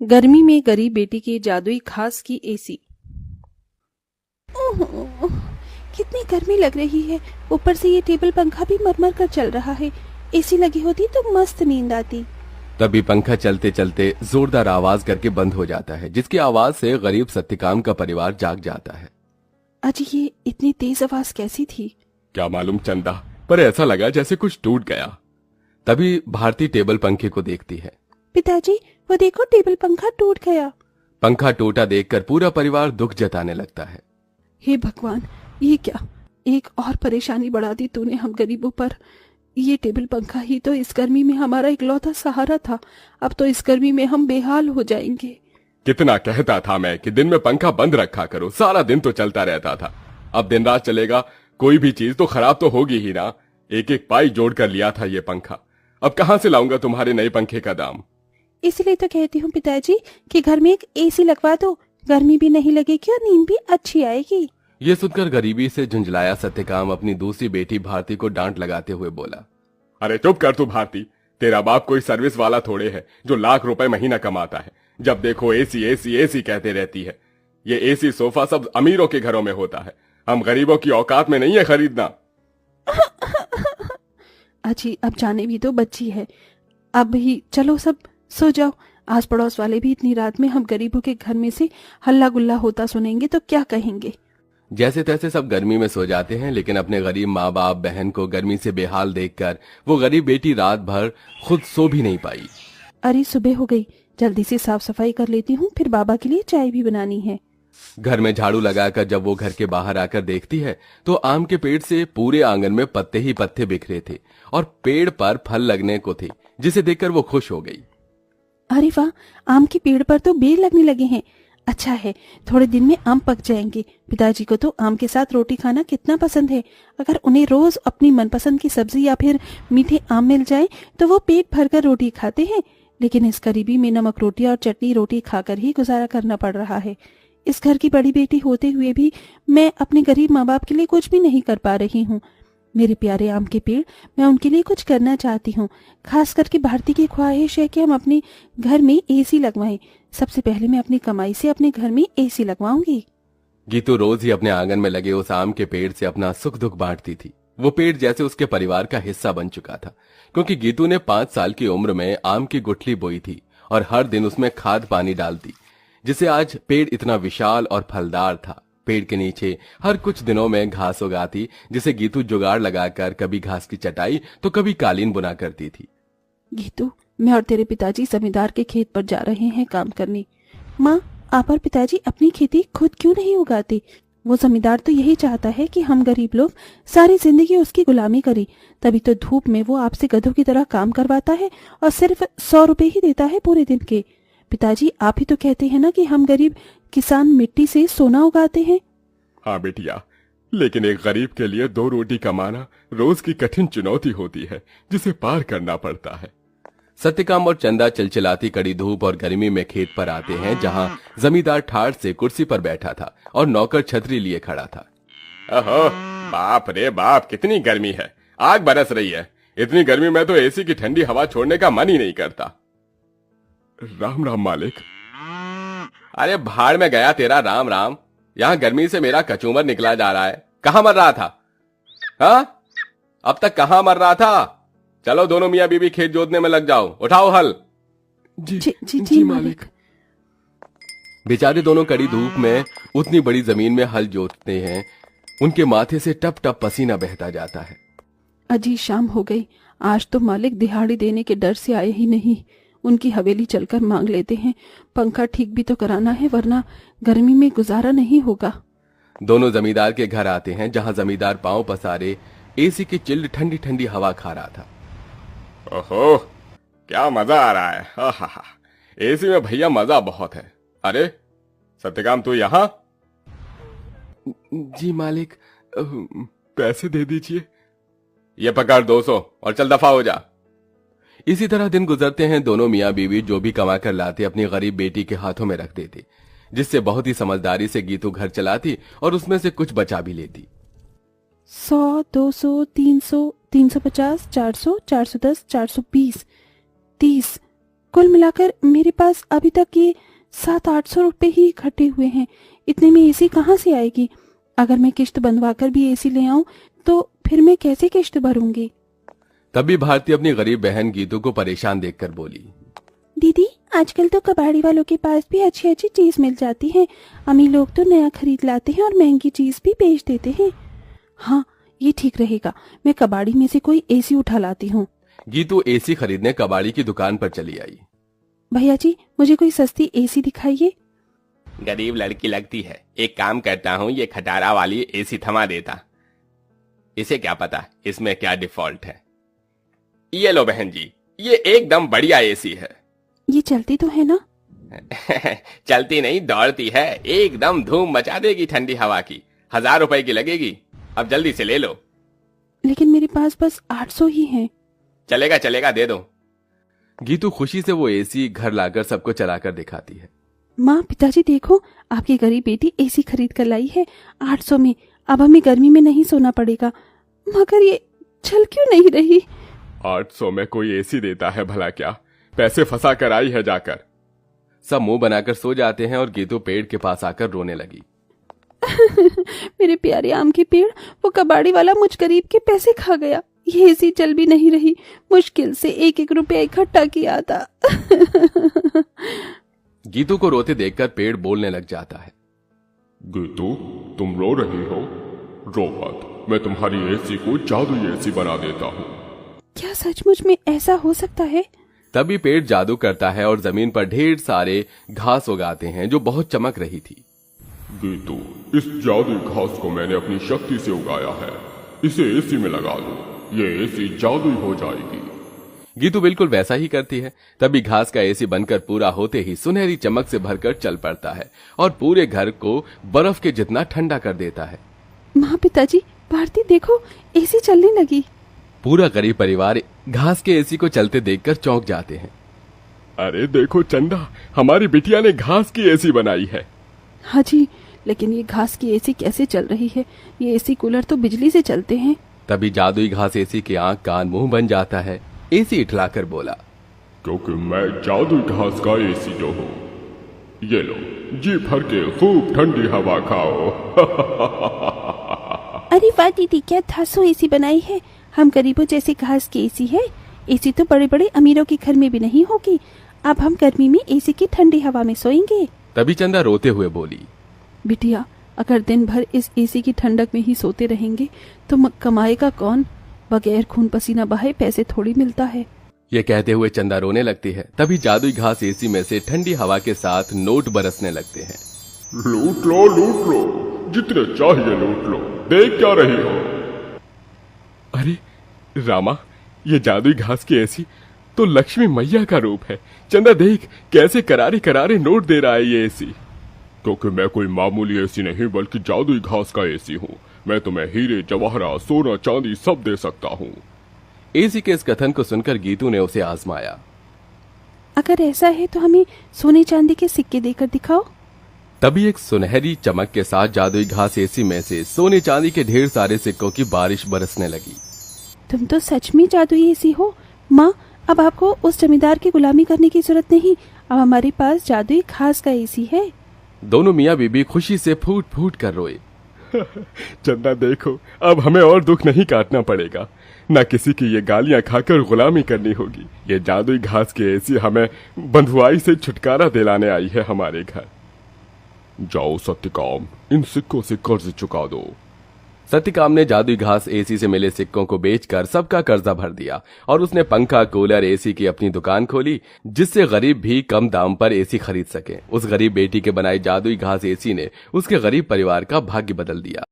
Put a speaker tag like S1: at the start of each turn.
S1: गर्मी में गरीब बेटी की जादुई खास की एसी।
S2: ओह, कितनी गर्मी लग रही है। ऊपर से ये टेबल पंखा भी मरमर कर चल रहा है। एसी लगी होती तो मस्त नींद आती।
S3: तभी पंखा चलते चलते जोरदार आवाज करके बंद हो जाता है, जिसकी आवाज से गरीब सत्यकाम का परिवार जाग जाता है।
S2: अजी, ये इतनी तेज आवाज कैसी थी?
S3: क्या मालूम चंदा, पर ऐसा लगा जैसे कुछ टूट गया। तभी भारती टेबल पंखे को देखती है।
S2: पिताजी, वो देखो, टेबल पंखा टूट गया।
S3: पंखा टूटा देखकर पूरा परिवार दुख जताने लगता है।
S2: हे भगवान, ये क्या, एक और परेशानी बढ़ा दी तूने हम गरीबों पर। ये टेबल पंखा ही तो इस गर्मी में हमारा इकलौता सहारा था। अब तो इस गर्मी में हम बेहाल हो जाएंगे।
S3: कितना कहता था मैं कि दिन में पंखा बंद रखा करो, सारा दिन तो चलता रहता था। अब दिन रात चलेगा, कोई भी चीज तो खराब तो होगी ही ना। एक एक पाई जोड़ कर लिया था ये पंखा, अब कहां से लाऊंगा तुम्हारे नए पंखे का दाम।
S2: इसलिए तो कहती हूँ पिताजी कि घर में एक एसी लगवा दो। गर्मी भी नहीं लगेगी और नींद भी अच्छी आएगी।
S3: ये सुनकर गरीबी से झुंझलाया सत्यकाम अपनी दूसरी बेटी भारती को डांट लगाते हुए बोला, अरे चुप कर तू भारती, तेरा बाप कोई सर्विस वाला थोड़े है जो लाख रुपए महीना कमाता है। जब देखो एसी एसी एसी कहते रहती है। ये एसी सोफा सब अमीरों के घरों में होता है, हम गरीबों की औकात में नहीं है खरीदना।
S2: अजी, अब जाने भी तो बच्ची है। अब ही चलो सब सो जाओ। आस पड़ोस वाले भी इतनी रात में हम गरीबों के घर में से हल्ला गुल्ला होता सुनेंगे तो क्या कहेंगे।
S3: जैसे तैसे सब गर्मी में सो जाते हैं, लेकिन अपने गरीब माँ बाप बहन को गर्मी से बेहाल देखकर वो गरीब बेटी रात भर खुद सो भी नहीं पाई।
S2: अरे सुबह हो गई, जल्दी से साफ सफाई कर लेती हूँ, फिर बाबा के लिए चाय भी बनानी है।
S3: घर में झाड़ू लगाकर जब वो घर के बाहर आकर देखती है तो आम के पेड़ से पूरे आंगन में पत्ते ही पत्ते बिखरे थे और पेड़ पर फल लगने को थे, जिसे देखकर वो खुश हो गई।
S2: अरे वाह, आम के पेड़ पर तो बेर लगने लगे हैं। अच्छा है, थोड़े दिन में आम पक जाएंगे। पिताजी को तो आम के साथ रोटी खाना कितना पसंद है। अगर उन्हें रोज अपनी मनपसंद की सब्जी या फिर मीठे आम मिल जाए तो वो पेट भरकर रोटी खाते हैं। लेकिन इस गरीबी में नमक रोटी और चटनी रोटी खाकर ही गुजारा करना पड़ रहा है। इस घर की बड़ी बेटी होते हुए भी मैं अपने गरीब माँ बाप के लिए कुछ भी नहीं कर पा रही हूँ। मेरे प्यारे आम के पेड़, मैं उनके लिए कुछ करना चाहती हूँ। खास करके भारती की ख्वाहिश है कि हम अपने घर में एसी लगवाएं। सबसे पहले मैं अपनी कमाई से अपने घर में एसी लगवाऊंगी।
S3: गीतू रोज ही अपने आंगन में लगे उस आम के पेड़ से अपना सुख दुख बांटती थी। वो पेड़ जैसे उसके परिवार का हिस्सा बन चुका था, क्योंकि गीतू ने 5 साल की उम्र में आम की गुठली बोई थी और हर दिन उसमें खाद पानी डालती, जिससे आज पेड़ इतना विशाल और फलदार था। पेड़ के नीचे हर कुछ दिनों में घास उगाती, जिसे गीतू जुगाड़ लगाकर कभी घास की चटाई तो कभी कालीन बुना करती थी।
S2: गीतू, मैं और तेरे पिताजी जमींदार के खेत पर जा रहे हैं काम करने। माँ, आप और पिताजी अपनी खेती खुद क्यों नहीं उगाते? वो जमींदार तो यही चाहता है कि हम गरीब लोग सारी जिंदगी उसकी गुलामी करें। तभी तो धूप में वो आपसे गधों की तरह काम करवाता है और सिर्फ 100 रुपए ही देता है पूरे दिन के। पिताजी, आप ही तो कहते हैं ना कि हम गरीब किसान मिट्टी से सोना उगाते हैं।
S3: हाँ बेटिया, लेकिन एक गरीब के लिए 2 रोटी कमाना रोज की कठिन चुनौती होती है, जिसे पार करना पड़ता है। सत्यकाम और चंदा चिलचिलाती कड़ी धूप और गर्मी में खेत पर आते हैं, जहां जमींदार ठाठ से कुर्सी पर बैठा था और नौकर छतरी लिए खड़ा था। ओहो, बाप रे बाप, कितनी गर्मी है, आग बरस रही है। इतनी गर्मी में तो एसी की ठंडी हवा छोड़ने का मन ही नहीं करता। राम राम मालिक। अरे भाड़ में गया तेरा राम राम, यहाँ गर्मी से मेरा कचूमर निकला जा रहा है। कहाँ मर रहा था? हाँ, अब तक कहाँ मर रहा था? चलो दोनों मियाँ बीबी खेत जोतने में लग जाओ, उठाओ हल।
S2: जी मालिक।
S3: बेचारे दोनों कड़ी धूप में उतनी बड़ी जमीन में हल जोतते हैं, उनके माथे से टप टप पसीना बहता जाता है।
S2: अजी, शाम हो गई। आज तो मालिक दिहाड़ी देने के डर से आए ही नहीं। उनकी हवेली चलकर मांग लेते हैं। पंखा ठीक भी तो कराना है, वरना गर्मी में गुजारा नहीं होगा।
S3: दोनों जमींदार के घर आते हैं, जहां जमींदार पांव पसारे एसी की चिल्ड ठंडी ठंडी हवा खा रहा था। ओहो, क्या मजा आ रहा है। हा, एसी में भैया मजा बहुत है। अरे सत्यकाम, तू यहाँ? जी मालिक, पैसे दे दीजिए। ये पकड़ 200 और चल दफा हो जा। इसी तरह दिन गुजरते हैं। दोनों मियाँ बीवी जो भी कमा कर लाते अपनी गरीब बेटी के हाथों में रख देते, जिससे बहुत ही समझदारी से गीतू घर चलाती और उसमें से कुछ बचा भी लेती।
S2: 100, 200, 300, 350, 400, 410, 420, 30, कुल मिलाकर मेरे पास अभी तक ये 700-800 रुपए ही इकट्ठे हुए हैं। इतने में एसी कहाँ से आएगी? अगर मैं किश्त बंधवाकर भी एसी ले आऊं तो फिर मैं कैसे किश्त भरूंगी?
S3: तभी भारती अपनी गरीब बहन गीतू को परेशान देखकर बोली,
S2: दीदी, आजकल तो कबाड़ी वालों के पास भी अच्छी अच्छी चीज मिल जाती है। अमीर लोग तो नया खरीद लाते हैं और महंगी चीज भी बेच देते हैं। हाँ, ये ठीक रहेगा। मैं कबाड़ी में से कोई एसी उठा लाती हूँ।
S3: गीतू एसी खरीदने कबाड़ी की दुकान पर चली आई।
S2: भैया जी, मुझे कोई सस्ती एसी दिखाइए।
S3: गरीब लड़की लगती है, एक काम करता हूँ, ये खटारा वाली एसी थमा देता। इसे क्या पता इसमें क्या डिफॉल्ट है। ये लो बहन जी, ये एकदम बढ़िया एसी है।
S2: ये चलती तो है ना?
S3: चलती नहीं, दौड़ती है। एकदम धूम मचा देगी ठंडी हवा की। 1000 रुपए की लगेगी। अब जल्दी से ले लो।
S2: लेकिन मेरे पास बस 800 ही हैं।
S3: चलेगा चलेगा, दे दो। गीतू खुशी से वो एसी घर लाकर सबको चलाकर दिखाती है।
S2: माँ, पिताजी देखो, आपकी गरीब बेटी एसी खरीद कर लाई है 800 में। अब हमें गर्मी में नहीं सोना पड़ेगा। मगर ये चल क्यों नहीं रही?
S3: 800 में कोई एसी देता है भला क्या? पैसे फंसा कर आई है जाकर। सब मुंह बनाकर सो जाते हैं और गीतू पेड़ के पास आकर रोने लगी।
S2: मेरे प्यारे आम के पेड़, वो कबाड़ी वाला मुझ गरीब के पैसे खा गया। ये एसी चल भी नहीं रही। मुश्किल से 1-1 रुपया इकट्ठा किया था।
S3: गीतू को रोते देखकर पेड़ बोलने लग जाता है।
S4: गीतू, तुम रो रही हो? रो मत, मैं तुम्हारी एसी को जादुई एसी बना देता हूँ।
S2: क्या सचमुच में ऐसा हो सकता है?
S3: तभी पेड़ जादू करता है और जमीन पर ढेर सारे घास उगाते हैं जो बहुत चमक रही थी।
S4: गीतू, इस जादुई घास को मैंने अपनी शक्ति से उगाया है। इसे एसी में लगा दो, ये एसी जादुई हो जाएगी।
S3: गीतू बिल्कुल वैसा ही करती है। तभी घास का एसी बनकर पूरा होते ही सुनहरी चमक से भरकर चल पड़ता है और पूरे घर को बर्फ के जितना ठंडा कर देता है।
S2: माँ, पिताजी, भारती देखो, एसी चलने लगी।
S3: पूरा गरीब परिवार घास के एसी को चलते देखकर चौंक जाते हैं। अरे देखो चंदा, हमारी बिटिया ने घास की एसी बनाई है।
S2: हाँ जी, लेकिन ये घास की एसी कैसे चल रही है? ये एसी कूलर तो बिजली से चलते हैं।
S3: तभी जादुई घास एसी के आंख कान मुंह बन जाता है। एसी इठलाकर बोला,
S4: क्योंकि मैं जादुई घास का एसी जो हूँ। ये लो, जी भर के खूब ठंडी हवा खाओ।
S2: अरे वाह दीदी, क्या धांसू एसी बनाई है। हम गरीबों जैसे घास की एसी है। एसी तो बड़े बड़े अमीरों के घर में भी नहीं होगी। अब हम गर्मी में एसी की ठंडी हवा में सोएंगे।
S3: तभी चंदा रोते हुए बोली,
S2: बिटिया, अगर दिन भर इस एसी की ठंडक में ही सोते रहेंगे तो कमाएगा कौन? बगैर खून पसीना बहाए पैसे थोड़ी मिलता है।
S3: ये कहते हुए चंदा रोने लगती है। तभी जादुई घास एसी में से ठंडी हवा के साथ नोट बरसने लगते हैं।
S4: लूट लो, लूट लो, जितने चाहिए लूट लो। देख क्या रही हो?
S3: अरे रामा, ये जादुई घास की एसी तो लक्ष्मी मैया का रूप है। चंदा देख, कैसे करारे करारे नोट दे रहा है ये एसी।
S4: क्योंकि मैं कोई मामूली एसी नहीं बल्कि जादुई घास का एसी हूँ। मैं तुम्हें हीरे जवाहरा सोना चांदी सब दे सकता हूँ।
S3: एसी के इस कथन को सुनकर गीतू ने उसे आजमाया।
S2: अगर ऐसा है तो हमें सोने चांदी के सिक्के देकर दिखाओ।
S3: तभी एक सुनहरी चमक के साथ जादुई घास एसी में से सोने चांदी के ढेर सारे सिक्कों की बारिश बरसने लगी।
S2: तुम तो सच में जादुई एसी हो। माँ, अब आपको उस जमींदार की गुलामी करने की जरूरत नहीं। अब हमारे पास जादुई घास का एसी है।
S3: दोनों मियाँ बीबी खुशी से फूट फूट कर रोए। चंदा देखो, अब हमें और दुख नहीं काटना पड़ेगा। न किसी की ये गालियां खाकर गुलामी करनी होगी। ये जादुई घास की एसी हमें बंधुआई से छुटकारा दिलाने आई है हमारे घर।
S4: जाओ सत्यकाम, इन सिक्कों से कर्ज चुका दो।
S3: सत्यकाम ने जादुई घास एसी से मिले सिक्कों को बेचकर सबका कर्जा भर दिया और उसने पंखा, कूलर, एसी की अपनी दुकान खोली, जिससे गरीब भी कम दाम पर एसी खरीद सके। उस गरीब बेटी के बनाई जादुई घास एसी ने उसके गरीब परिवार का भाग्य बदल दिया।